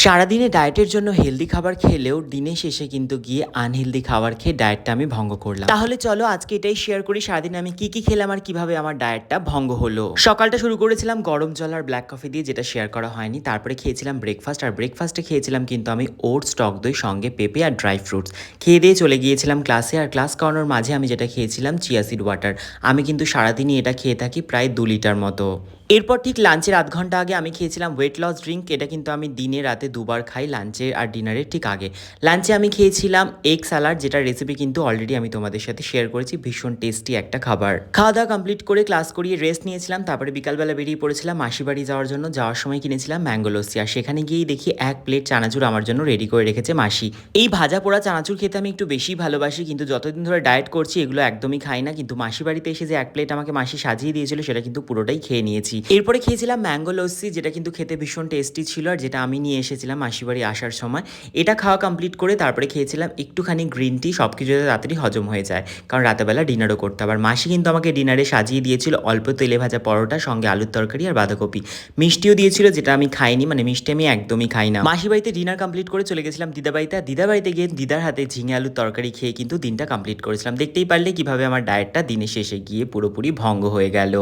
সারাদিনে ডায়েটের জন্য হেলদি খাবার খেলেও দিনের শেষে কিন্তু গিয়ে আনহেলদি খাবার খেয়ে ডায়েটটা আমি ভঙ্গ করলাম। তাহলে চলো আজকে এটাই শেয়ার করি সারাদিনে আমি কি কি খেলাম আর কিভাবে আমার ডায়েটটা ভঙ্গ হলো। সকালটা শুরু করেছিলাম গরম জল আর ব্ল্যাক কফি দিয়ে, যেটা শেয়ার করা হয়নি। তারপরে খেয়েছিলাম ব্রেকফাস্ট, আর ব্রেকফাস্টে খেয়েছিলাম কিন্তু আমি ওটস, টক দই, সঙ্গে পেঁপে আর ড্রাই ফ্রুটস। খেয়ে দিয়ে চলে গিয়েছিলাম ক্লাসে, আর ক্লাস করানোর মাঝে আমি যেটা খেয়েছিলাম চিয়া সিড ওয়াটার। আমি কিন্তু সারাদিনই এটা খেয়ে থাকি প্রায় 2 লিটার মতো। এরপর ঠিক লাঞ্চের আধ ঘন্টা আগে আমি খেয়েছিলাম ওয়েট লস ড্রিঙ্ক। এটা কিন্তু আমি দিনে রাতে দুবার খাই, লাঞ্চে আর ডিনারের ঠিক আগে। লাঞ্চে আমি খেয়েছিলাম এগ স্যালাড, যেটার রেসিপি কিন্তু অলরেডি আমি তোমাদের সাথে শেয়ার করেছি। ভীষণ টেস্টি একটা খাবার। খাওয়া দাওয়া কমপ্লিট করে ক্লাস করিয়ে রেস্ট নিয়েছিলাম। তারপরে বিকালবেলা বেরিয়ে পড়েছিলাম মাসি বাড়ি যাওয়ার জন্য। যাওয়ার সময় কিনেছিলাম ম্যাঙ্গো লস্যি, আর সেখানে গিয়েই দেখি 1 প্লেট চানাচুর আমার জন্য রেডি করে রেখেছে মাসি। এই ভাজা পোড়া চানাচুর খেতে আমি একটু বেশি ভালোবাসি, কিন্তু যতদিন ধরে ডায়েট করছি এগুলো একদমই খাই না। কিন্তু মাসি বাড়িতে এসে যে 1 প্লেট আমাকে মাসি সাজিয়ে দিয়েছিল সেটা কিন্তু পুরোটাই খেয়ে নিয়েছি। এরপরে খেয়েছিলাম ম্যাঙ্গো লস্যি, যেটা কিন্তু খেতে ভীষণ টেস্টি ছিল, আর যেটা আমি নিয়ে এসেছিলাম মাসি বাড়ি আসার সময়। এটা খাওয়া কমপ্লিট করে তারপরে খেয়েছিলাম একটুখানি গ্রিন টি। সব কিছু যাতে তাড়াতাড়ি হজম হয়ে যায়, কারণ রাতেবেলা ডিনারও করতে হবে। আর মাসি কিন্তু আমাকে ডিনারে সাজিয়ে দিয়েছিল অল্প তেলে ভাজা পরোটা, সঙ্গে আলুর তরকারি আর বাঁধাকপি। মিষ্টিও দিয়েছিল, যেটা আমি খাইনি, মানে মিষ্টি আমি একদমই খাই না। মাসি বাড়িতে ডিনার কমপ্লিট করে চলে গেছিলাম দিদাবাড়িতে। দিদাবাড়িতে গিয়ে দিদার হাতে ঝিঙে আলুর তরকারি খেয়ে কিন্তু দিনটা কমপ্লিট করেছিলাম। দেখতেই পারলে কিভাবে আমার ডায়েটটা দিনের শেষে গিয়ে পুরোপুরি ভঙ্গ হয়ে গেল।